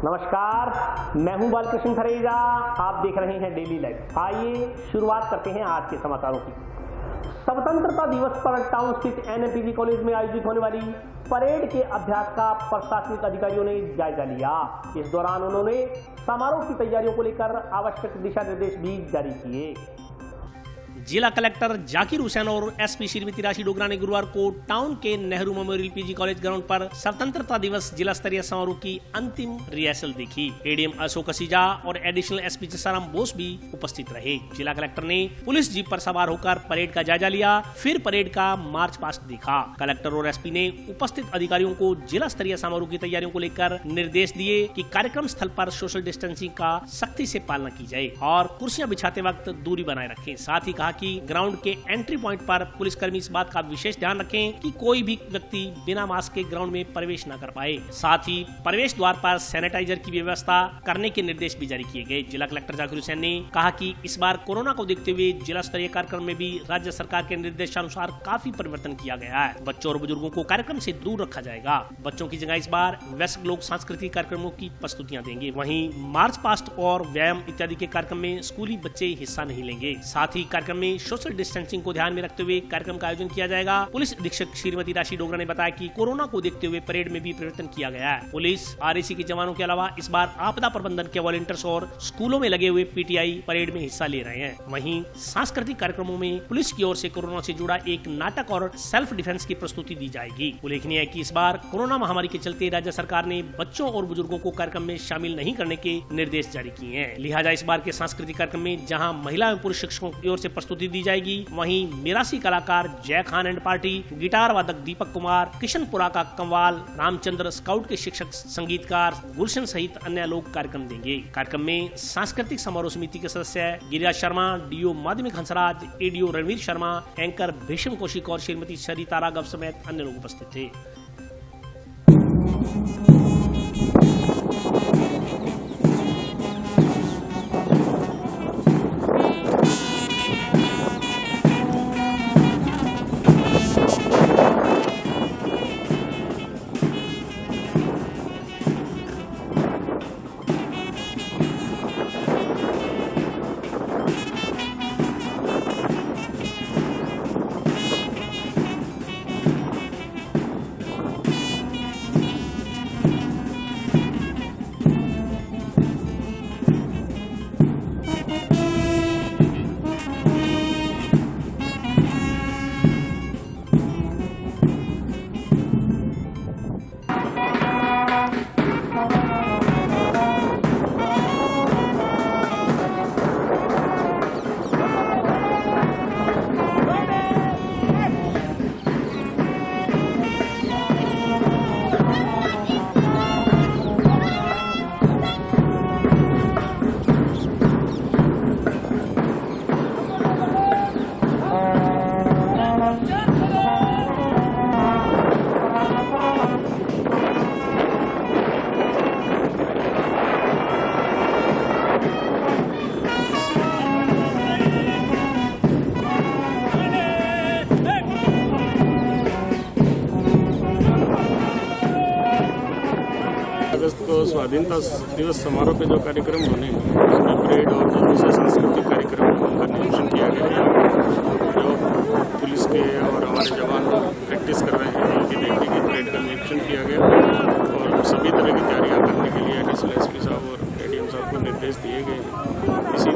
नमस्कार, मैं हूं बालकृष्ण खरेजा। आप देख रहे हैं डेली लाइफ। आइए शुरुआत करते हैं आज के समाचारों की। स्वतंत्रता दिवस पर टाउन स्थित एनएमपीजी कॉलेज में आयोजित होने वाली परेड के अभ्यास का प्रशासनिक अधिकारियों ने जायजा लिया। इस दौरान उन्होंने समारोह की तैयारियों को लेकर आवश्यक दिशा निर्देश भी जारी किए। जिला कलेक्टर जाकिर हुसैन और एसपी श्रीमती राशि डोगरा ने गुरुवार को टाउन के Nehru memorial PG college ground पर स्वतंत्रता दिवस जिला स्तरीय समारोह की अंतिम रिहर्सल देखी। एडीएम अशोक असीजा और एडिशनल एसपी जसाराम बोस भी उपस्थित रहे। जिला कलेक्टर ने पुलिस जीप पर सवार होकर परेड का जायजा लिया, फिर परेड का मार्च पास्ट देखा। कलेक्टर और एसपी ने उपस्थित अधिकारियों को जिला स्तरीय समारोह की तैयारियों को लेकर निर्देश दिए कि कार्यक्रम स्थल पर सोशल डिस्टेंसिंग का सख्ती से पालना की जाए और कुर्सियां बिछाते वक्त दूरी बनाए रखें। साथ ही कहा कि ग्राउंड के एंट्री पॉइंट पर पुलिसकर्मी इस बात का विशेष ध्यान रखें कि कोई भी व्यक्ति बिना मास्क के ग्राउंड में प्रवेश न कर पाए। साथ ही प्रवेश द्वार पर सैनिटाइजर की व्यवस्था करने के निर्देश भी जारी किए गए। जिला कलेक्टर जाकिर हुसैन ने कहा कि इस बार कोरोना को देखते हुए जिला स्तरीय कार्यक्रम में भी राज्य सरकार के निर्देशानुसार काफी परिवर्तन किया गया है। बच्चों और बुजुर्गों को कार्यक्रम से दूर रखा जाएगा। बच्चों की जगह इस बार वयस्क लोग सांस्कृतिक कार्यक्रमों की प्रस्तुतियां देंगे। वहीं मार्च पास्ट और व्यायाम इत्यादि के कार्यक्रम में स्कूली बच्चे हिस्सा नहीं लेंगे। साथ ही कार्यक्रम में सोशल डिस्टेंसिंग को ध्यान में रखते हुए कार्यक्रम का आयोजन किया जाएगा। पुलिस अधीक्षक श्रीमती राशि डोगरा ने बताया कि कोरोना को देखते हुए परेड में भी परिवर्तन किया गया है। पुलिस आरएसी के जवानों के अलावा इस बार आपदा प्रबंधन के वॉलंटियर्स और स्कूलों में लगे हुए पीटीआई परेड में हिस्सा ले रहे हैं। वहीं सांस्कृतिक कार्यक्रमों में पुलिस की ओर से कोरोना से जुड़ा एक नाटक और सेल्फ डिफेंस की प्रस्तुति दी जाएगी। उल्लेखनीय है कि इस बार कोरोना महामारी के चलते राज्य सरकार ने बच्चों और बुजुर्गों को कार्यक्रम में शामिल नहीं करने के निर्देश जारी किए हैं। लिहाजा इस बार के सांस्कृतिक कार्यक्रम में जहां महिला एवं पुरुष शिक्षकों की ओर से प्रस्तुति दी जाएगी, वहीं मिरासी कलाकार जय खान एंड पार्टी, गिटार वादक दीपक कुमार, किशनपुरा का कव्वाल रामचंद्र, स्काउट के शिक्षक संगीतकार गुलशन सहित अन्य लोग कार्यक्रम देंगे। कार्यक्रम में सांस्कृतिक समारोह समिति के सदस्य गिरिराज शर्मा, डीओ माध्यमिक हंसराज, एडीओ रणवीर शर्मा, एंकर भीषम कौशिक और श्रीमती सरिता राघव समेत अन्य लोग उपस्थित थे। अगस्त को स्वाधीनता दिवस समारोह पे जो कार्यक्रम होने उसमें परेड और दूसरे सांस्कृतिक कार्यक्रम का निरीक्षण किया गया। जो पुलिस के और हमारे जवान प्रैक्टिस कर रहे हैं उनकी देखने की परेड का निरीक्षण किया गया और सभी तरह की तैयारियां करने के लिए एडिशनल एसपी साहब और एडीएम साहब को निर्देश दिए गए हैं। इसी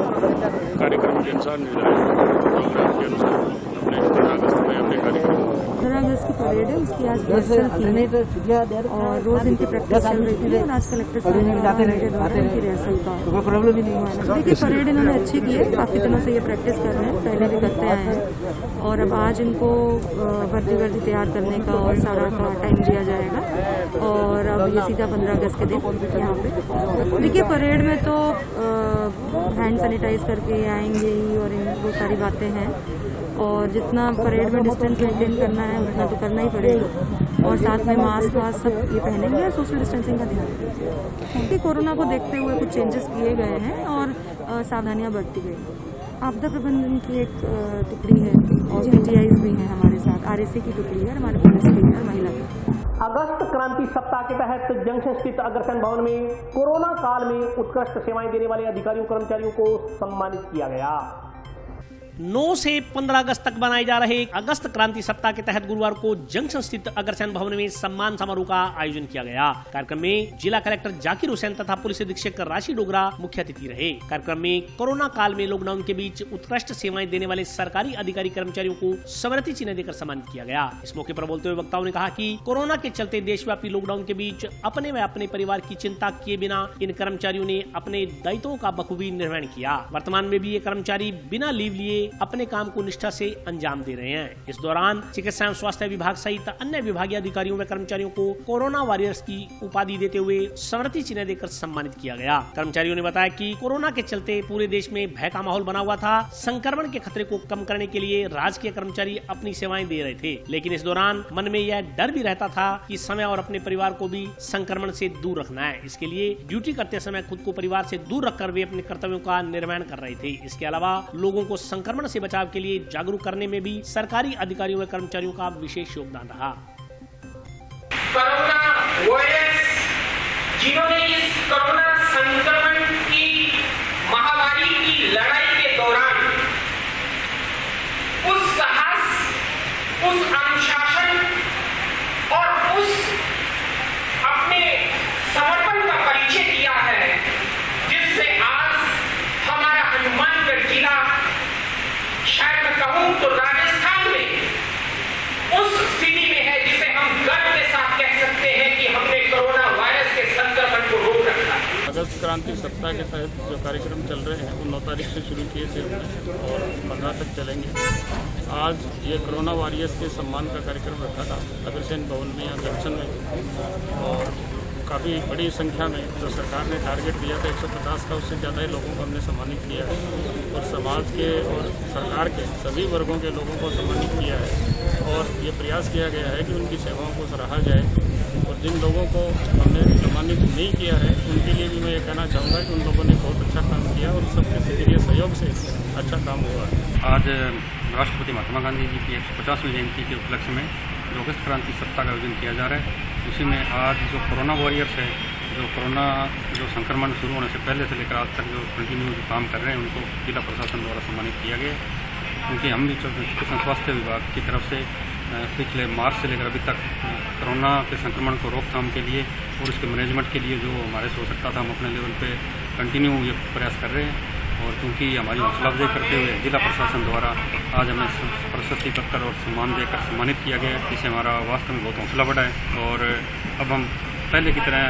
कार्यक्रम के अनुसार निर्धारित प्रोग्राम के अनुसार अपने 15 अगस्त में अपने कार्यक्रम 15 अगस्त की परेड है, उसकी आज रिहर्सल की है और रोज इनकी प्रैक्टिस चल रही थी और आज कलेक्टर साहब के द्वारा इनकी रिहर्सल का प्रॉब्लम ही नहीं हुआ। देखिए परेड इन्होंने अच्छी की है, काफी दिनों से ये प्रैक्टिस कर रहे हैं, पहले भी करते आए हैं और अब आज इनको वर्दी तैयार करने का और सारा का टाइम दिया जाएगा और अब ये सीधा 15 अगस्त के दिन यहाँ पे। देखिए परेड में तो हैंड सैनिटाइज करके आएंगे ही और वो सारी बातें हैं और जितना परेड में डिस्टेंस मेंटेन करना है उतना तो करना ही पड़ेगा और साथ में मास्क वास्क सब ये पहनेंगे और सोशल डिस्टेंसिंग का ध्यान रखेंगे क्योंकि कोरोना को देखते हुए कुछ चेंजेस किए गए हैं और सावधानियां बरती गई। आपदा प्रबंधन की एक टुकड़ी है और पीटीआईज भी हैं हमारे साथ, आरएसी की टुकड़ी है, हमारे पुलिस की है और महिला की। अगस्त क्रांति सप्ताह के तहत जंक्शन स्थित अग्रसेन भवन में कोरोना काल में उत्कृष्ट सेवाएं देने वाले अधिकारियों कर्मचारियों को सम्मानित किया गया। 9 से 15 अगस्त तक बनाए जा रहे अगस्त क्रांति सप्ताह के तहत गुरुवार को जंक्शन स्थित अग्रसेन भवन में सम्मान समारोह का आयोजन किया गया। कार्यक्रम में जिला कलेक्टर जाकिर हुसैन तथा पुलिस अधीक्षक राशि डोगरा मुख्य अतिथि रहे। कार्यक्रम में कोरोना काल में लॉकडाउन के बीच उत्कृष्ट सेवाएं देने वाले सरकारी अधिकारी कर्मचारियों को स्मृति चिन्ह देकर सम्मानित किया गया। इस मौके पर बोलते हुए वक्ताओं ने कहा कि कोरोना के चलते देशव्यापी लॉकडाउन के बीच अपने व अपने परिवार की चिंता किए बिना इन कर्मचारियों ने अपने दायित्वों का बखूबी निर्वहन किया। वर्तमान में भी ये कर्मचारी बिना लीव लिए अपने काम को निष्ठा से अंजाम दे रहे हैं। इस दौरान चिकित्सा एवं स्वास्थ्य विभाग सहित अन्य विभागीय अधिकारियों व कर्मचारियों को कोरोना वॉरियर्स की उपाधि देते हुए स्मृति चिन्ह देकर सम्मानित किया गया। कर्मचारियों ने बताया कि कोरोना के चलते पूरे देश में भय का माहौल बना हुआ था। संक्रमण के खतरे को कम करने के लिए राजकीय कर्मचारी अपनी सेवाएं दे रहे थे, लेकिन इस दौरान मन में यह डर भी रहता था कि समय और अपने परिवार को भी संक्रमण से दूर रखना है। इसके लिए ड्यूटी करते समय खुद को परिवार से दूर रखकर वे अपने कर्तव्यों का निर्वहन कर रहे थे। इसके अलावा लोगों को संक्रमण से बचाव के लिए जागरूक करने में भी सरकारी अधिकारियों व कर्मचारियों का विशेष योगदान रहा। कोरोना वायरस जिन्होंने इस कोरोना संक्रमण की महामारी की लड़ाई के दौरान उस साहस, उस अनुशासन और उस अपने समर्पण का परिचय दिया है, जिससे आज हमारा हनुमानगढ़ जिला, शायद मैं कहूं तो राजस्थान में उस स्थिति में है जिसे हम गर्व के साथ कह सकते हैं कि हमने कोरोना वायरस के संक्रमण को रोक रखा। अगस्त क्रांति सप्ताह के तहत जो कार्यक्रम चल रहे हैं वो 9 तारीख से शुरू किए थे और 15 तक चलेंगे। आज ये कोरोना वॉरियर्स के सम्मान का कार्यक्रम रखा था अग्रसेन भवन में या जंक्शन में, और काफ़ी बड़ी संख्या में जो सरकार ने टारगेट दिया था 150 का, उससे ज़्यादा ही लोगों को हमने सम्मानित किया है और समाज के और सरकार के सभी वर्गों के लोगों को सम्मानित किया है। और ये प्रयास किया गया है कि उनकी सेवाओं को सराहा जाए, और जिन लोगों को हमने सम्मानित नहीं किया है उनके लिए भी मैं ये कहना चाहूँगा कि उन लोगों ने बहुत अच्छा काम किया और सबके सक्रिय सहयोग से अच्छा काम हुआ। आज राष्ट्रपति महात्मा गांधी जी की 150वीं जयंती के उपलक्ष्य में जो अगस्त क्रांति सप्ताह का आयोजन किया जा रहा है, उसी में आज जो कोरोना वॉरियर्स है, जो कोरोना जो संक्रमण शुरू होने से पहले से लेकर आज तक जो कंटिन्यू जो काम कर रहे हैं, उनको जिला प्रशासन द्वारा सम्मानित किया गया। क्योंकि हम भी चिकित्सा स्वास्थ्य विभाग की तरफ से पिछले मार्च से लेकर अभी तक कोरोना के संक्रमण को रोकथाम के लिए और उसके मैनेजमेंट के लिए जो हमारे से हो सकता था, हम अपने लेवल पे कंटिन्यू ये प्रयास कर रहे हैं। और क्योंकि हमारी हौसला अफजाई करते हुए जिला प्रशासन द्वारा आज हमें प्रशस्ति पत्र और सम्मान देकर सम्मानित किया गया, जिससे हमारा वास्तव में बहुत हौसला बढ़ा है। और अब हम पहले की तरह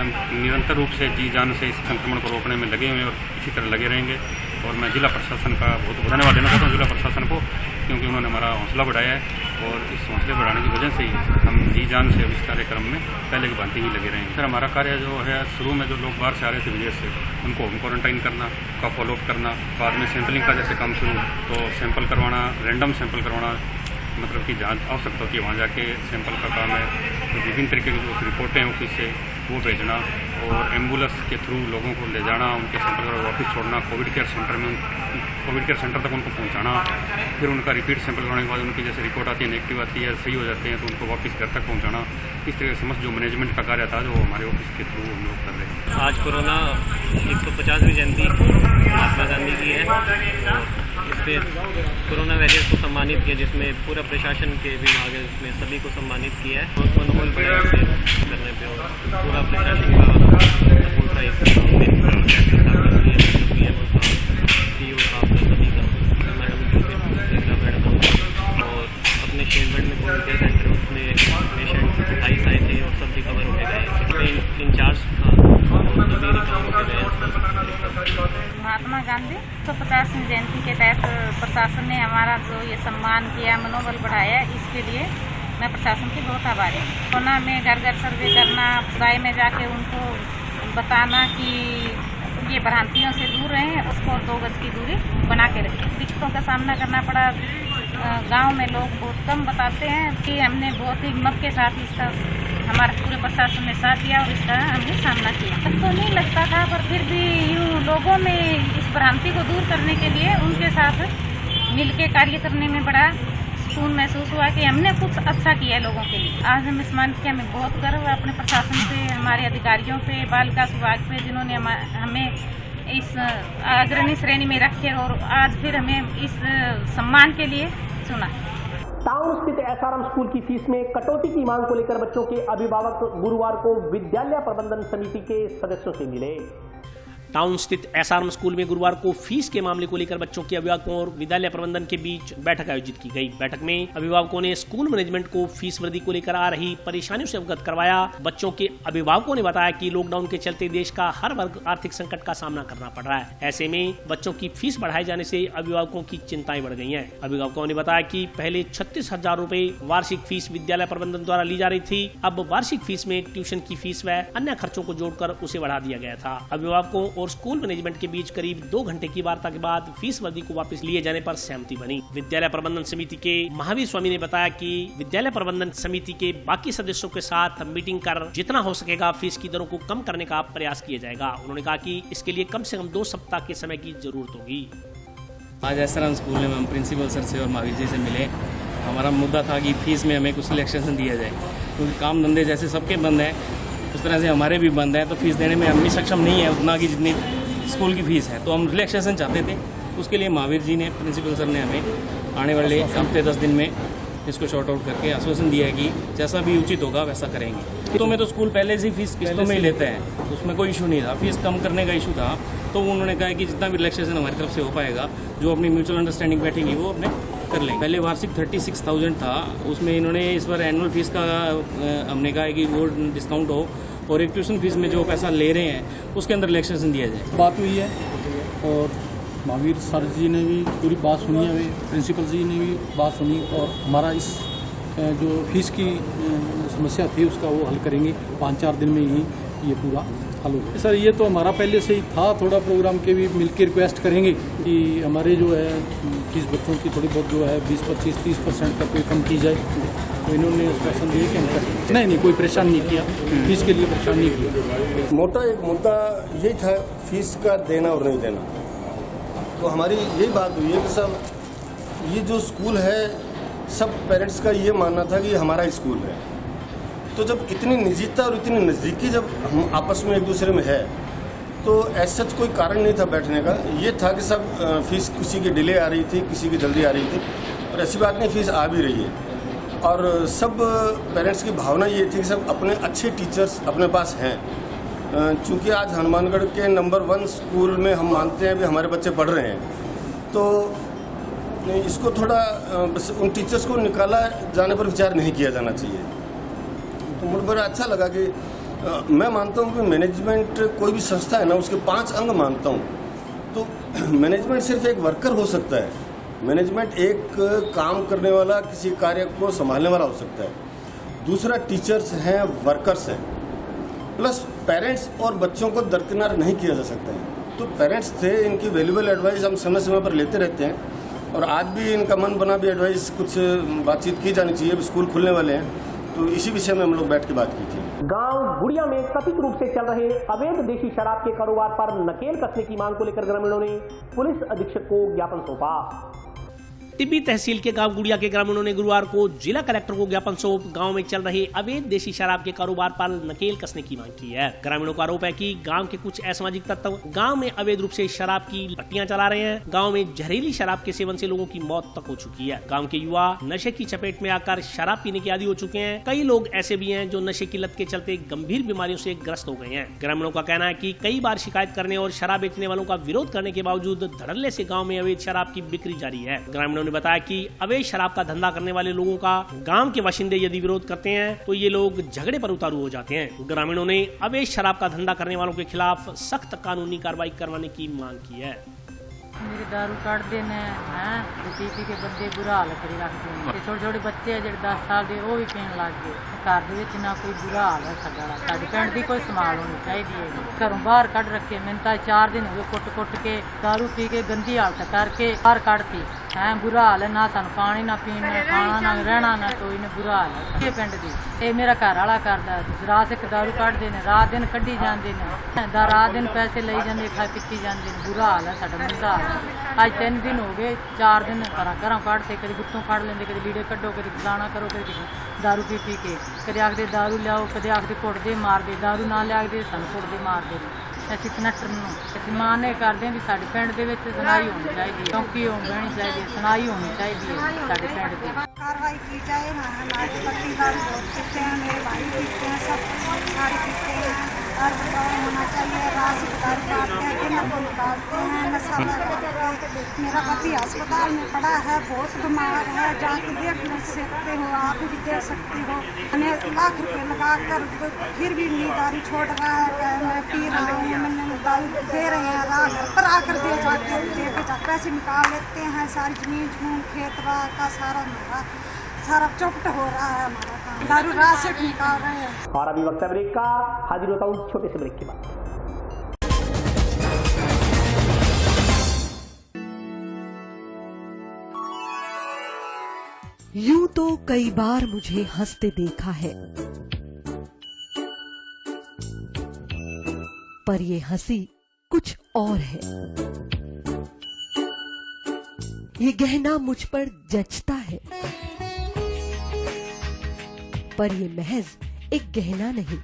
निरंतर रूप से जी जान से इस संक्रमण को रोकने में लगे हुए हैं और इसी तरह लगे रहेंगे। और मैं जिला प्रशासन का बहुत धन्यवाद देना चाहता हूँ जिला प्रशासन को, क्योंकि उन्होंने हमारा हौसला बढ़ाया है और इस हौसले बढ़ाने की वजह से ही हम जी जान से इस कार्यक्रम में पहले की भांति ही लगे रहेंगे। सर, हमारा कार्य जो है, शुरू में जो लोग बाहर से आ रहे थे विदेश से, उनको होम क्वारंटाइन करना, का फॉलोअप करना, बाद में सैंपलिंग का जैसे काम शुरू तो सैंपल करवाना, रैंडम सैंपल करवाना, मतलब कि जांच आवश्यकता होती है वहाँ जाके सैंपल का काम है। तो विभिन्न तरीके की जो रिपोर्टें ऑफिस से वो भेजना और एम्बुलेंस के थ्रू लोगों को ले जाना, उनके सैंपल का वापस छोड़ना, कोविड केयर सेंटर तक उनको पहुँचाना, फिर उनका रिपीट सैंपल करने के बाद उनकी जैसे रिपोर्ट आती है नेगेटिव आती है, सही हो जाते हैं तो उनको वापस घर तक पहुँचाना। इस तरह से समस्त जो मैनेजमेंट का कार्य था जो हमारे ऑफिस के थ्रू हम लोग कर रहे हैं। आज कोरोना 150वीं जयंती महात्मा गांधी की है, इस पर कोरोना वॉरियर्स को सम्मानित किया, जिसमें पूरा प्रशासन के विभाग है उसमें सभी को सम्मानित किया है। और मनोबल बढ़ाया से करने पे पूरा प्रशासन का और अपने शेरगढ़ में कोविड केयर सेंटर उसमें पेशेंट 28 आए थे और सब रिकवर हो गए। इंचार्ज था और सभी रिकवर हो गए। महात्मा गांधी 150वीं जयंती के तहत प्रशासन ने हमारा जो ये सम्मान किया, मनोबल बढ़ाया, इसके लिए मैं प्रशासन की बहुत आभारी हूँ। कोरोना में घर घर सर्वे करना, गाय में जाके उनको बताना कि ये भ्रांतियों से दूर रहें, उसको 2 गज की दूरी बना के रखें। दिक्कतों का सामना करना पड़ा, गांव में लोग बहुत कम बताते हैं कि हमने बहुत ही हिम्मत के साथ इसका हमारे पूरे प्रशासन ने साथ दिया और इसका हमने सामना किया। तब तो नहीं लगता था, पर फिर भी यूँ लोगों में इस भ्रांति को दूर करने के लिए उनके साथ मिलके कार्य करने में बड़ा सुकून महसूस हुआ कि हमने कुछ अच्छा किया है लोगों के लिए। आज हम सम्मानित किया, हमें बहुत गर्व है अपने प्रशासन पे, हमारे अधिकारियों पे, बाल विकास विभाग पे, जिन्होंने हमें इस अग्रणी श्रेणी में रखे और आज फिर हमें इस सम्मान के लिए चुना। टाउन स्थित एसआरएम स्कूल की फीस में कटौती की मांग को लेकर बच्चों के अभिभावक गुरुवार को विद्यालय प्रबंधन समिति के सदस्यों से मिले। टाउन स्थित एसआरएम स्कूल में गुरुवार को फीस के मामले को लेकर बच्चों के अभिभावकों और विद्यालय प्रबंधन के बीच बैठक आयोजित की गई। बैठक में अभिभावकों ने स्कूल मैनेजमेंट को फीस वृद्धि को लेकर आ रही परेशानियों से अवगत करवाया। बच्चों के अभिभावकों ने बताया कि लॉकडाउन के चलते देश का हर वर्ग आर्थिक संकट का सामना करना पड़ रहा है। ऐसे में बच्चों की फीस बढ़ाए जाने से अभिभावकों की चिंताएं बढ़ गई हैं। अभिभावकों ने बताया कि पहले 36,000 रूपए वार्षिक फीस विद्यालय प्रबंधन द्वारा ली जा रही थी। अब वार्षिक फीस में ट्यूशन की फीस व अन्य खर्चों को जोड़कर उसे बढ़ा दिया गया था। अभिभावकों और स्कूल मैनेजमेंट के बीच करीब 2 घंटे की वार्ता के बाद फीस वृद्धि को वापस लिए जाने पर सहमति बनी। विद्यालय प्रबंधन समिति के महावीर स्वामी ने बताया कि विद्यालय प्रबंधन समिति के बाकी सदस्यों के साथ मीटिंग कर जितना हो सकेगा फीस की दरों को कम करने का प्रयास किया जाएगा। उन्होंने कहा कि इसके लिए कम से कम 2 सप्ताह के समय की जरूरत होगी। आज एसआरएम स्कूल में हम प्रिंसिपल सर से और महावीर जी से मिले। हमारा मुद्दा था कि फीस में हमें कुछ रिलैक्सेशन दिया जाए, क्योंकि काम धंधे जैसे सबके बंद है उस तरह से हमारे भी बंद है, तो फीस देने में हम भी सक्षम नहीं है उतना की जितनी स्कूल की फीस है। तो हम रिलैक्सेशन चाहते थे। उसके लिए महावीर जी ने, प्रिंसिपल सर ने हमें आने वाले हफ्ते 10 दिन में इसको शॉर्ट आउट करके आश्वासन दिया है कि जैसा भी उचित होगा वैसा करेंगे। तो में तो स्कूल पहले से फीस किस्तों में ही लेते हैं, उसमें कोई इशू नहीं था। फीस कम करने का इशू था, तो उन्होंने कहा कि जितना भी रिलैक्सेशन हमारी तरफ से हो पाएगा, जो अपनी म्यूचुअल अंडरस्टैंडिंग बैठेगी वो अपने कर लेंगे। पहले वार्षिक 36,000 था, उसमें इन्होंने इस बार एनुअल फीस का हमने कहा है कि वो डिस्काउंट हो और एक ट्यूशन फीस में जो पैसा ले रहे हैं उसके अंदर रिलैक्सेशन दिया जाए। बात हुई है और महावीर सर जी ने भी पूरी बात सुनी है, प्रिंसिपल जी ने भी बात सुनी और हमारा इस जो फीस की समस्या थी उसका वो हल करेंगे। 5-4 दिन में ही ये पूरा हल होगा। सर ये तो हमारा पहले से ही था, थोड़ा प्रोग्राम के भी मिलकर रिक्वेस्ट करेंगे कि हमारे जो है फीस बच्चों की थोड़ी बहुत जो है 20-25-30% तक कम की जाए। तो इन्होंने आश्वासन दिया कि हम करेंगे। नहीं कोई परेशान नहीं किया, फीस के लिए परेशान नहीं किया। मोटा एक मुद्दा यही था, फीस का देना और नहीं देना। तो हमारी यही बात हुई है कि सब ये जो स्कूल है, सब पेरेंट्स का ये मानना था कि हमारा स्कूल है। तो जब इतनी निजीता और इतनी नज़दीकी जब हम आपस में एक दूसरे में है, तो ऐसा कोई कारण नहीं था बैठने का। ये था कि सब फीस किसी की डिले आ रही थी, किसी की जल्दी आ रही थी, और ऐसी बात नहीं, फीस आ भी रही है। और सब पेरेंट्स की भावना ये थी कि सब अपने अच्छे टीचर्स अपने पास हैं। चूँकि आज हनुमानगढ़ के नंबर 1 स्कूल में हम मानते हैं भी हमारे बच्चे पढ़ रहे हैं, तो इसको थोड़ा बस उन टीचर्स को निकाला जाने पर विचार नहीं किया जाना चाहिए। तो मुझे बड़ा अच्छा लगा कि मैं मानता हूँ कि मैनेजमेंट कोई भी संस्था है ना, उसके 5 अंग मानता हूँ। तो मैनेजमेंट सिर्फ एक वर्कर हो सकता है, मैनेजमेंट एक काम करने वाला, किसी कार्य को संभालने वाला हो सकता है। दूसरा टीचर्स हैं, वर्कर्स हैं, प्लस पेरेंट्स और बच्चों को दरकिनार नहीं किया जा सकता है। तो पेरेंट्स थे, इनकी वैल्यूबल एडवाइस हम समय समय पर लेते रहते हैं, और आज भी इनका मन बना भी एडवाइस कुछ बातचीत की जानी चाहिए। स्कूल खुलने वाले हैं, तो इसी विषय में हम लोग बैठ के बात की थी। गांव गुड़िया में कथित रूप से चल रहे अवैध देशी शराब के कारोबार पर नकेल कसने की मांग को लेकर ग्रामीणों ने पुलिस अधीक्षक को ज्ञापन सौंपा। टिब्बी तहसील के गांव गुड़िया के ग्रामीणों ने गुरुवार को जिला कलेक्टर को ज्ञापन सौंप गांव में चल रहे अवैध देशी शराब के कारोबार पर नकेल कसने की मांग की है। ग्रामीणों का आरोप है कि गांव के कुछ असामाजिक तत्व गांव में अवैध रूप से शराब की पट्टियां चला रहे हैं। गांव में जहरीली शराब के सेवन से लोगों की मौत तक हो चुकी है। गांव के युवा नशे की चपेट में आकर शराब पीने के आदी हो चुके हैं। कई लोग ऐसे भी हैं जो नशे की लत के चलते गंभीर बीमारियों से ग्रस्त हो गए हैं। ग्रामीणों का कहना है कि कई बार शिकायत करने और शराब बेचने वालों का विरोध करने के बावजूद धड़ल्ले से गाँव में अवैध शराब की बिक्री जारी है। ग्रामीणों ने बताया कि अवैध शराब का धंधा करने वाले लोगों का गांव के बाशिंदे यदि विरोध करते हैं तो ये लोग झगड़े पर उतारू हो जाते हैं। ग्रामीणों ने अवैध शराब का धंधा करने वालों के खिलाफ सख्त कानूनी कार्रवाई करवाने की मांग की है। मेरे दारू काट देने हैं, पी के बंदे बुरा हाल करी रखते हैं। छोटे छोटे बच्चे है जो 10 साल के, वो भी पीने लग गए। घर के ना कोई बुरा हाल है साढ़े पिंड की कोई संभाल होनी चाहिए। घरों बाहर कट रखे, मैंने 4 दिन हो गए कुट के दारू पी के गंदी हालत करके बाहर कटती। है बुरा हाल है, ना सानू पानी ना पीना ना खाना ना रहना ना कोई ना बुरा हाल है ये पिंड दी। ये मेरा घर वाला करदा रात एक दारू कढ़दे ने, रात दिन कढ़ी जांदे ने, रात दिन पैसे लई जांदे, खा पीती जांदे ने, बुरा हाल है साडा मुंडा हाल है। आज 3 दिन हो गए, 4 दिन घरों कढ़ते, कभी गुत्तों कढ़ लेंदे, कभी लीड़े कढ़ो, कभी फलाना करो, कभी दारू पी पी के, कभी आखदे दारू लियाओ, कभी आखदे कुटदे मार दे, दारू ना लिया के सानू कुटदे मार दे। ਅਸੀਂ ਕਨੈਕਟਰ ਨੂੰ ਅਸੀਂ ਮਾਨੇ ਕਰਦੇ ਹਾਂ ਵੀ ਸਾਡੇ ਪਿੰਡ ਦੇ ਵਿੱਚ ਸੁਣਾਈ ਹੋਣੀ ਚਾਹੀਦੀ ਹੈ, ਚੌਂਕੀ ਹੋਣੀ ਚਾਹੀਦੀ ਹੈ, ਸੁਣਾਈ होनी चाहिए ਸਾਡੇ ਪਿੰਡ ਦੀ। कार्रवाई की जाए ना, हमारे पति दारू बहुत पीते हैं, मेरे भाई पीते हैं, सब सारे पीते हैं, और होना चाहिए। रात दारू काटते हैं, दिन को निकालते हैं, नशा करते हैं। मेरा पति अस्पताल में पड़ा है, बहुत बीमार है, जाके देख सकते हो, आप भी देख सकते हो। हमें लाख रुपए लगा कर फिर भी नहीं दारू छोड़ रहा है। मैं पी रहा हूँ, मैंने दारू दे रहे हैं, रात पर आकर दे जाके लेके जा पैसे निकाल लेते हैं। सारी जमीन खेत का सारा चौपट हो रहा है, हमारा काम दारू रात से निकाल रहे हैं। और अभी वक्त है ब्रेक का, हाजिर होता हूँ छोटे से ब्रेक के बाद। यूं तो कई बार मुझे हंसते देखा है, पर ये हंसी कुछ और है। ये गहना मुझ पर जचता है, पर ये महज एक गहना नहीं,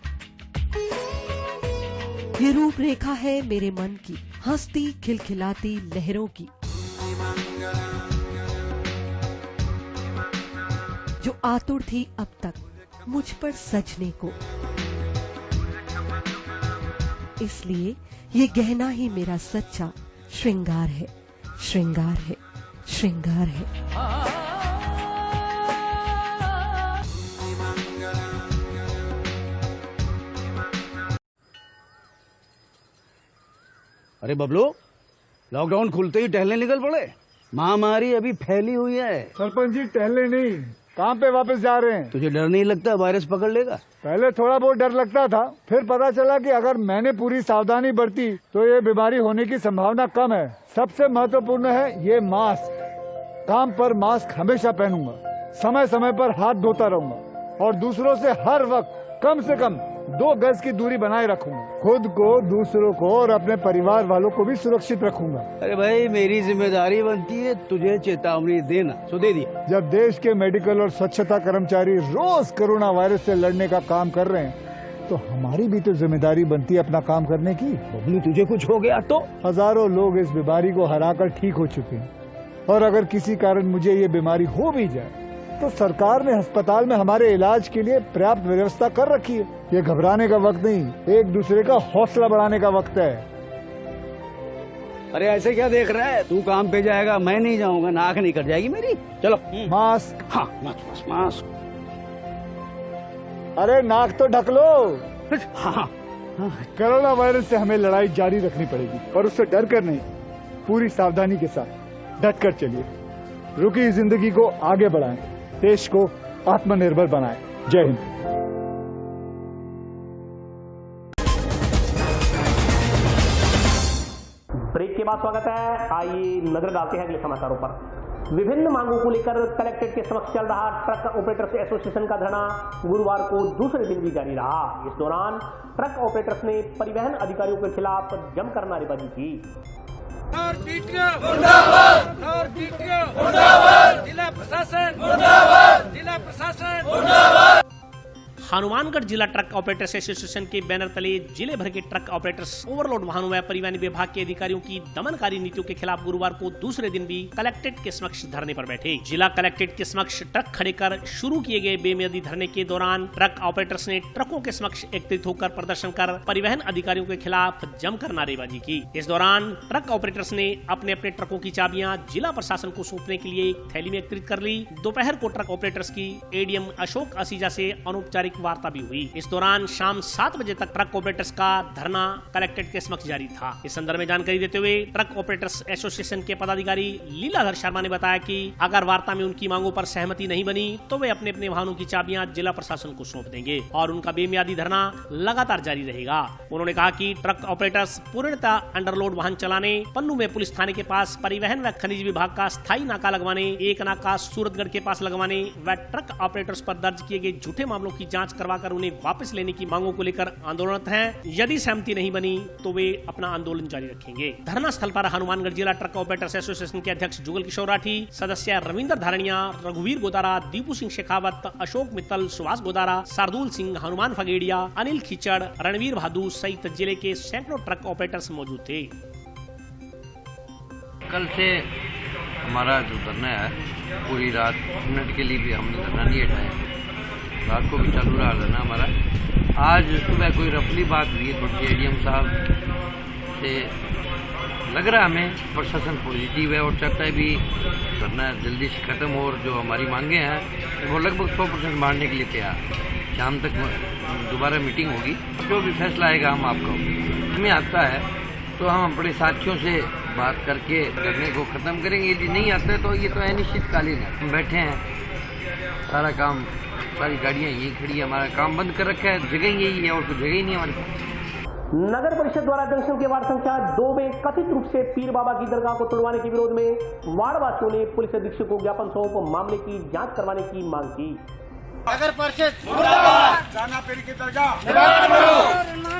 ये रूपरेखा है मेरे मन की, हंसती खिलखिलाती लहरों की, जो आतुर थी अब तक मुझ पर सजने को। इसलिए ये गहना ही मेरा सच्चा श्रृंगार है, श्रृंगार है, श्रृंगार है। अरे बबलू, लॉकडाउन खुलते ही टहलने निकल पड़े। महामारी अभी फैली हुई है। सरपंच जी टहलने नहीं, काम पे वापस जा रहे हैं। तुझे डर नहीं लगता वायरस पकड़ लेगा? पहले थोड़ा बहुत डर लगता था, फिर पता चला कि अगर मैंने पूरी सावधानी बरती तो ये बीमारी होने की संभावना कम है। सबसे महत्वपूर्ण है ये मास्क। काम पर मास्क हमेशा पहनूंगा, समय समय पर हाथ धोता रहूंगा और दूसरों से हर वक्त कम से कम 2 गज की दूरी बनाए रखूंगा। खुद को, दूसरों को और अपने परिवार वालों को भी सुरक्षित रखूंगा। अरे भाई, मेरी जिम्मेदारी बनती है तुझे चेतावनी देना, सो दे दिया। जब देश के मेडिकल और स्वच्छता कर्मचारी रोज कोरोना वायरस से लड़ने का काम कर रहे हैं, तो हमारी भी तो जिम्मेदारी बनती है अपना काम करने की। बबलू, तुझे कुछ हो गया तो? हजारों लोग इस बीमारी को हराकर ठीक हो चुके हैं, और अगर किसी कारण मुझे ये बीमारी हो भी जाए तो सरकार ने अस्पताल में हमारे इलाज के लिए पर्याप्त व्यवस्था कर रखी है। ये घबराने का वक्त नहीं, एक दूसरे का हौसला बढ़ाने का वक्त है। अरे ऐसे क्या देख रहा है? तू काम पे जाएगा, मैं नहीं जाऊंगा, नाक नहीं कट जाएगी मेरी। चलो मास्क। हाँ, मास्क मास्क। अरे नाक तो ढक लो। हाँ। कोरोना वायरस से हमें लड़ाई जारी रखनी पड़ेगी, और उससे डर कर नहीं, पूरी सावधानी के साथ डट कर चलिए। रुकी जिंदगी को आगे बढ़ाएं, देश को आत्मनिर्भर बनाएं। जय हिंद। ब्रेक के बाद स्वागत है। आइए नजर डालते हैं अगले समाचारों पर। विभिन्न मांगों को लेकर कलेक्ट्रेट के समक्ष चल रहा ट्रक ऑपरेटर्स एसोसिएशन का धरना गुरुवार को दूसरे दिन भी जारी रहा। इस दौरान ट्रक ऑपरेटर्स ने परिवहन अधिकारियों के खिलाफ जमकर नारेबाजी की। जिला प्रशासन मुर्दाबाद, जिला प्रशासन मुर्दाबाद। हनुमानगढ़ जिला ट्रक ऑपरेटर्स एसोसिएशन के बैनर तले जिले भर के ट्रक ऑपरेटर्स ओवरलोड वाहनों व परिवहन विभाग के अधिकारियों की दमनकारी नीतियों के खिलाफ गुरुवार को दूसरे दिन भी कलेक्ट्रेट के समक्ष धरने पर बैठे। जिला कलेक्ट्रेट के समक्ष ट्रक खड़े कर शुरू किए गए बेमियादी धरने के दौरान ट्रक ऑपरेटर्स ने ट्रकों के समक्ष एकत्रित होकर प्रदर्शन कर परिवहन अधिकारियों के खिलाफ जमकर नारेबाजी की। इस दौरान ट्रक ऑपरेटर्स ने अपने अपने ट्रकों की चाबियां जिला प्रशासन को सौंपने के लिए एक थैली में एकत्रित कर ली। दोपहर को ट्रक ऑपरेटर्स की एडीएम अशोक असीजा से अनौपचारिक वार्ता भी हुई। इस दौरान शाम 7 बजे तक ट्रक ऑपरेटर्स का धरना कलेक्ट्रेट के समक्ष जारी था। इस संदर्भ में जानकारी देते हुए ट्रक ऑपरेटर्स एसोसिएशन के पदाधिकारी लीलाधर शर्मा ने बताया कि अगर वार्ता में उनकी मांगों पर सहमति नहीं बनी तो वे अपने अपने वाहनों की चाबियां जिला प्रशासन को सौंप देंगे और उनका बेमियादी धरना लगातार जारी रहेगा। उन्होंने कहा कि ट्रक ऑपरेटर्स पूर्णतः अंडरलोड वाहन चलाने, पन्नू में पुलिस थाने के पास परिवहन व खनिज विभाग का स्थायी नाका लगवाने, एक नाका सूरतगढ़ के पास लगवाने व ट्रक ऑपरेटर्स पर दर्ज किए गए झूठे मामलों की जांच करवाकर उन्हें वापस लेने की मांगों को लेकर आंदोलनरत हैं। यदि सहमति नहीं बनी तो वे अपना आंदोलन जारी रखेंगे। धरना स्थल पर हनुमानगढ़ जिला ट्रक ऑपरेटर्स एसोसिएशन के अध्यक्ष जुगल किशोर राठी, सदस्य रविंद्र धारणिया, रघुवीर गोदारा, दीपू सिंह शेखावत, अशोक मित्तल, सुभाष गोदारा, शार्दुल सिंह, हनुमान फगेड़िया, अनिल खिचड़, रणवीर बहादुर सहित जिले के सैकड़ों ट्रक ऑपरेटर्स मौजूद थे। कल से हमारा जो धरना है पूरी रात मिनट के लिए भी हमने धरना नहीं हटाया, रात को भी चालू रहा धरना हमारा। आज सुबह कोई रफली बात हुई है थोड़ी एडीएम साहब से, लग रहा हमें प्रशासन पॉजिटिव है और चाहता है भी धरना जल्दी से खत्म हो और जो हमारी मांगे हैं वो लगभग 100% मानने के लिए तैयार। शाम तक दोबारा मीटिंग होगी, जो भी फैसला आएगा हम आपको हमें आता है तो हम अपने साथियों से बात करके धरने को खत्म करेंगे। यदि नहीं आता है तो ये तो अनिश्चितकालीन है। हम बैठे हैं, सारा काम, सारी गाड़ियाँ यही खड़ी है, हमारा काम बंद कर रखा है, जगह यही है और कुछ जगह ही नहीं हमारे पास। नगर परिषद द्वारा जंक्शन के वार्ड संख्या 2 में कथित रूप से पीर बाबा की दरगाह को तोड़वाने के विरोध में वार्ड वासियों ने पुलिस अधीक्षक को ज्ञापन सौंप मामले की जांच करवाने की मांग की। नगर परिषद मुर्दाबाद, जाना पीर की दरगाह निर्माण करो,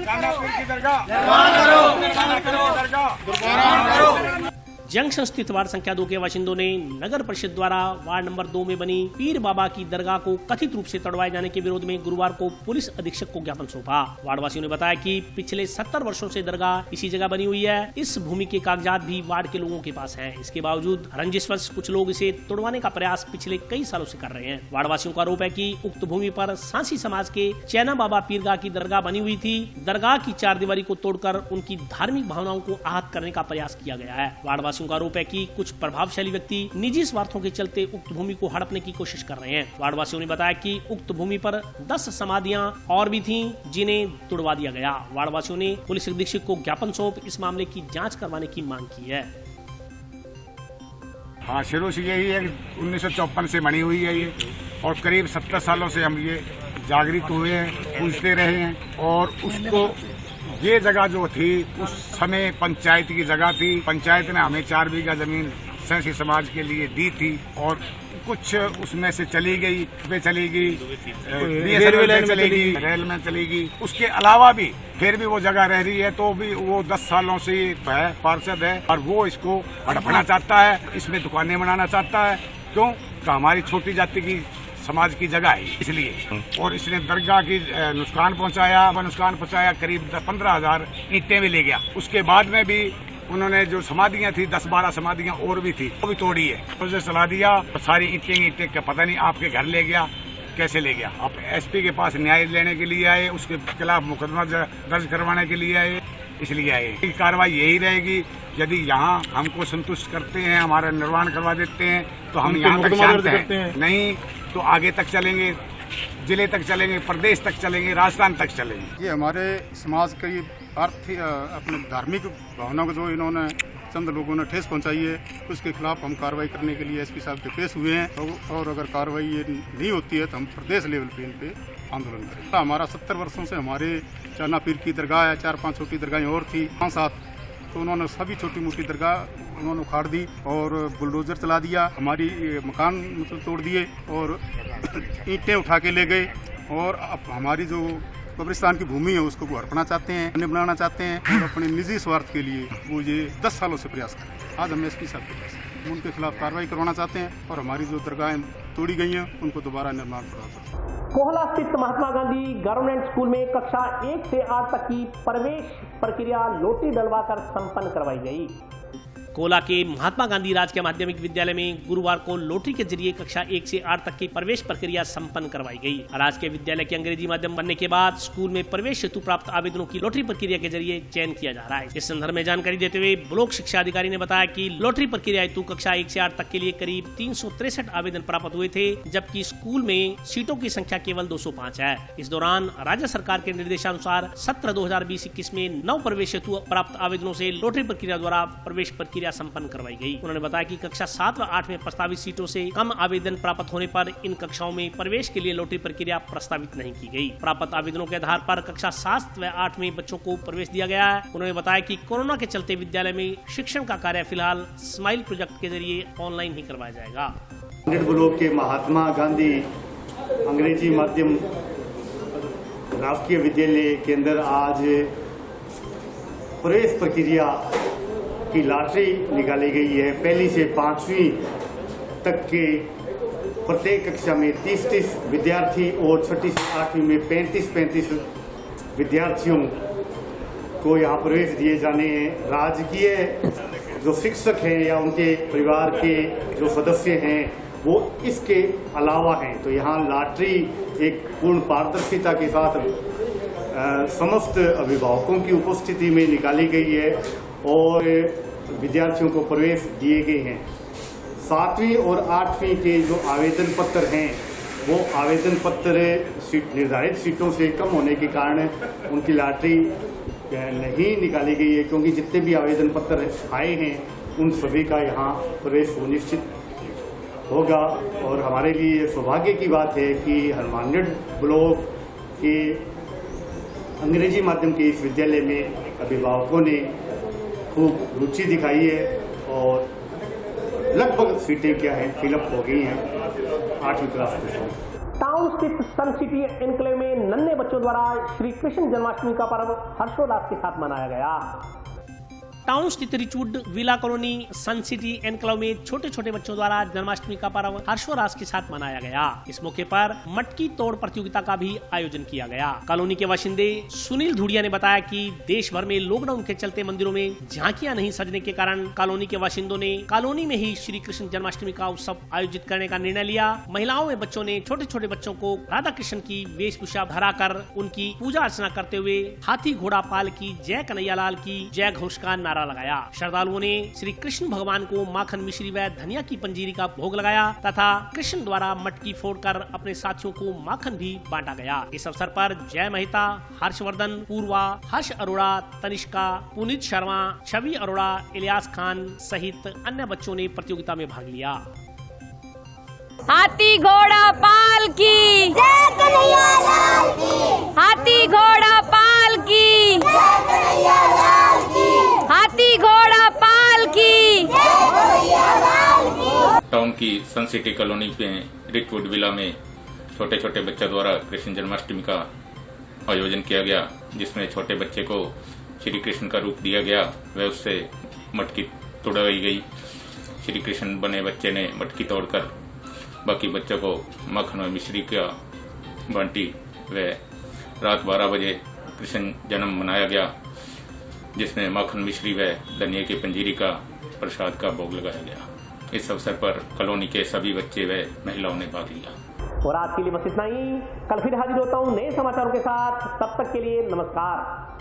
जाना पीर की दरगाह निर्माण करो, जाना पीर की दरगाह निर्माण करो। जंक्शन स्थित वार्ड संख्या 2 के बाशिंदों ने नगर परिषद द्वारा वार्ड नंबर 2 में बनी पीर बाबा की दरगाह को कथित रूप से तोड़वाए जाने के विरोध में गुरुवार को पुलिस अधीक्षक को ज्ञापन सौंपा। वार्ड वासियों ने बताया कि पिछले 70 वर्षों से दरगाह इसी जगह बनी हुई है। इस भूमि के कागजात भी वार्ड के लोगों के पास हैं। इसके बावजूद रंजिशवश कुछ लोग इसे तोड़वाने का प्रयास पिछले कई सालों से कर रहे हैं। वार्ड वासियों का आरोप है कि उक्त भूमि पर सांसी समाज के चैना बाबा पीरगाह की दरगाह बनी हुई थी। दरगाह की चारदीवारी को तोड़कर उनकी धार्मिक भावनाओं को आहत करने का प्रयास किया गया है। वार्ड वासियों का आरोप है कि कुछ प्रभावशाली व्यक्ति निजी स्वार्थों के चलते उक्त भूमि को हड़पने की कोशिश कर रहे हैं। वार्ड वासियों ने बताया कि उक्त भूमि पर 10 समाधियां और भी थीं, जिन्हें तोड़वा दिया गया। वार्ड वासियों ने पुलिस अधीक्षक को ज्ञापन सौंप इस मामले की जांच करवाने की मांग की है। हाँ, शुरू से यही है, 1954 से बनी हुई है ये और करीब 70 सालों से हम ये जागृत हुए हैं, पूछते रहे हैं। और उसको ये जगह जो थी उस समय पंचायत की जगह थी। पंचायत ने हमें 4 बीघा जमीन सांसी समाज के लिए दी थी और कुछ उसमें से चली गई, चली गई, रेल में चली गई। उसके अलावा भी फिर भी वो जगह रह रही है, तो भी वो 10 सालों से है, पार्षद है और वो इसको हड़पना चाहता है, इसमें दुकानें बनाना चाहता है। क्यों? तो हमारी छोटी जाति की समाज की जगह है इसलिए। और इसने दरगाह की नुकसान पहुंचाया, करीब 15,000 ईंटें भी ले गया। उसके बाद में भी उन्होंने जो समाधियां थी 10-12 समाधियां और भी थी वो भी तोड़ी है, उसे सलाह दिया। तो सारी ईंटें का पता नहीं आपके घर ले गया, कैसे ले गया। आप एसपी के पास न्याय लेने के लिए आए, उसके खिलाफ मुकदमा दर्ज करवाने के लिए आए, इसलिए आए। कार्रवाई यही रहेगी, यदि यहाँ हमको संतुष्ट करते हैं, हमारा निर्माण करवा देते हैं तो हम यहाँ तक शांत हैं, नहीं तो आगे तक चलेंगे, जिले तक चलेंगे, प्रदेश तक चलेंगे, राजस्थान तक चलेंगे। ये हमारे समाज की अपने धार्मिक भावना को जो इन्होंने चंद लोगों ने ठेस पहुंचाई है, उसके खिलाफ हम कार्रवाई करने के लिए एसपी साहब के पेश हुए हैं। और अगर कार्रवाई ये नहीं होती है तो हम प्रदेश लेवल पे इन पे आंदोलन करेंगे। हमारा 70 वर्षों से हमारे चाना पीर की दरगाह है, 4-5 छोटी दरगाहें और थी, 5-7, तो उन्होंने सभी छोटी मोटी दरगाह उन्होंने उखाड़ दी और बुलडोजर चला दिया, हमारी मकान मतलब तोड़ दिए और ईंटें उठा के ले गए। और अब हमारी जो कब्रिस्तान की भूमि है उसको वो हड़पना चाहते हैं, बनाना चाहते हैं और अपने निजी स्वार्थ के लिए वो ये 10 सालों से प्रयास कर रहे हैं। आज हम एसपी साहब के पास उनके खिलाफ कार्रवाई करवाना चाहते हैं और हमारी जो दरगाहें तोड़ी गई हैं उनको दोबारा निर्माण करवा सकते हैं। कोहला स्थित महात्मा गांधी गवर्नमेंट स्कूल में कक्षा 1 से 8 तक की प्रवेश प्रक्रिया लोटी डलवाकर संपन्न करवाई गई। कोला के महात्मा गांधी राजकीय माध्यमिक विद्यालय में गुरुवार को लॉटरी के जरिए कक्षा 1 से 8 तक की प्रवेश प्रक्रिया संपन्न करवाई गई। राजकीय विद्यालय के अंग्रेजी माध्यम बनने के बाद स्कूल में प्रवेश हेतु प्राप्त आवेदनों की लॉटरी प्रक्रिया के जरिए चयन किया जा रहा है। इस संदर्भ में जानकारी देते हुए ब्लॉक शिक्षा अधिकारी ने बताया कि लॉटरी प्रक्रिया हेतु कक्षा 1 से 8 तक के लिए करीब 363 आवेदन प्राप्त हुए थे, जबकि स्कूल में सीटों की संख्या केवल 205 है। इस दौरान राज्य सरकार के निर्देशानुसार सत्र 2020-21 में 9 प्रवेश हेतु प्राप्त आवेदनों से लॉटरी प्रक्रिया द्वारा प्रवेश प्रक्रिया संपन्न करवाई गई। उन्होंने बताया कि कक्षा 7 व 8 में प्रस्तावित सीटों से कम आवेदन प्राप्त होने पर इन कक्षाओं में प्रवेश के लिए लॉटरी प्रक्रिया प्रस्तावित नहीं की गई। प्राप्त आवेदनों के आधार पर कक्षा 7 व 8 में बच्चों को प्रवेश दिया गया है। उन्होंने बताया कि कोरोना के चलते विद्यालय में शिक्षण का कार्य फिलहाल स्माइल प्रोजेक्ट के जरिए ऑनलाइन ही करवाया जाएगा। ब्लॉक के महात्मा गांधी अंग्रेजी माध्यम राजकीय विद्यालय के अंदर आज प्रवेश प्रक्रिया की लॉटरी निकाली गई है। पहली से 5वीं तक के प्रत्येक कक्षा में 30-30 विद्यार्थी और छठी से 8वीं में 35-35 विद्यार्थियों को यहाँ प्रवेश दिए जाने हैं। राजकीय जो शिक्षक हैं या उनके परिवार के जो सदस्य हैं वो इसके अलावा हैं। तो यहाँ लॉटरी एक पूर्ण पारदर्शिता के साथ समस्त अभिभावकों की उपस्थिति में निकाली गई है और विद्यार्थियों को प्रवेश दिए गए हैं। 7वीं और 8वीं के जो आवेदन पत्र हैं वो आवेदन पत्र निर्धारित सीटों से कम होने के कारण उनकी लॉटरी नहीं निकाली गई है, क्योंकि जितने भी आवेदन पत्र आए हैं उन सभी का यहाँ प्रवेश सुनिश्चित होगा। और हमारे लिए सौभाग्य की बात है कि हनुमानगढ़ ब्लॉक के अंग्रेजी माध्यम के इस विद्यालय में अभिभावकों ने खूब रुचि दिखाई है और लगभग सीटें क्या है फिलअप हो गई हैं 8वीं क्लास के। टाउन स्थित सन सिटी एनक्लेव में नन्हे बच्चों द्वारा श्री कृष्ण जन्माष्टमी का पर्व हर्षोल्लास के साथ मनाया गया। टाउन स्थित रिचवुड विला कॉलोनी सन सिटी एनक्लेव में छोटे छोटे बच्चों द्वारा जन्माष्टमी का पर्व हर्षोल्लास के साथ मनाया गया। इस मौके पर मटकी तोड़ प्रतियोगिता का भी आयोजन किया गया। कॉलोनी के बाशिंदे सुनील धुड़िया ने बताया कि देश भर में लॉकडाउन के चलते मंदिरों में झांकियां नहीं सजने के कारण कॉलोनी के बाशिंदों ने कॉलोनी में ही श्री कृष्ण जन्माष्टमी का उत्सव आयोजित करने का निर्णय लिया। महिलाओं व बच्चों ने छोटे छोटे बच्चों को राधा कृष्ण की वेशभूषा धरा कर उनकी पूजा अर्चना करते हुए हाथी घोड़ा पाल की जय कन्हैया लाल की जय घोष का नारा लगाया। श्रद्धालुओं ने श्री कृष्ण भगवान को माखन मिश्री व धनिया की पंजीरी का भोग लगाया तथा कृष्ण द्वारा मटकी फोड़कर अपने साथियों को माखन भी बांटा गया। इस अवसर पर जय मेहता, हर्षवर्धन, पूर्वा, हर्ष अरोड़ा, तनिष्का, पुनीत शर्मा, छवि अरोड़ा, इलियास खान सहित अन्य बच्चों ने प्रतियोगिता में भाग लिया। हाथी घोड़ा पाल की जय कन्हैया लाल की, हाथी घोड़ा पाल की जय कन्हैया लाल की, हाथी घोड़ा पाल की जय कन्हैया लाल की। टाउन की सन सिटी कॉलोनी में रिचवुड विला में छोटे छोटे बच्चों द्वारा कृष्ण जन्माष्टमी का आयोजन किया गया, जिसमें छोटे बच्चे को श्री कृष्ण का रूप दिया गया व उससे मटकी तोड़ाई गई। श्री कृष्ण बने बच्चे ने मटकी तोड़कर बाकी बच्चों को माखन और मिश्री का बांटी व रात 12 बजे कृष्ण जन्म मनाया गया, जिसमें माखन मिश्री व धनिया की पंजीरी का प्रसाद का भोग लगाया गया। इस अवसर पर कॉलोनी के सभी बच्चे व महिलाओं ने भाग लिया। और आज के लिए बस इतना ही। कल फिर हाजिर होता हूँ नए समाचारों के साथ। तब तक के लिए नमस्कार।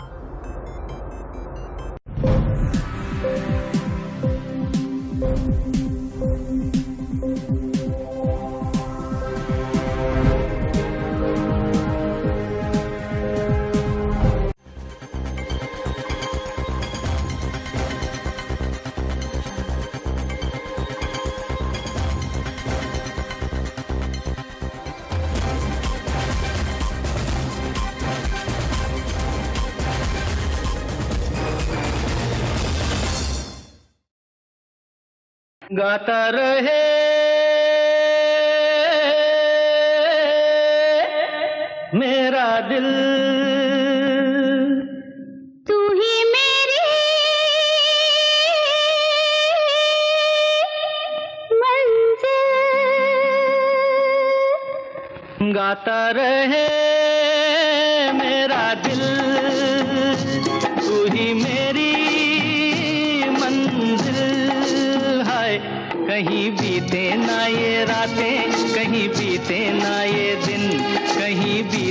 गाता रहे मेरा दिल, तू ही मेरी मंजिल, गाता रहे मेरा दिल, तू ही मेरी मंजिल। कहीं बीते ना ये रातें, कहीं बीते ना ये दिन, कहीं बीते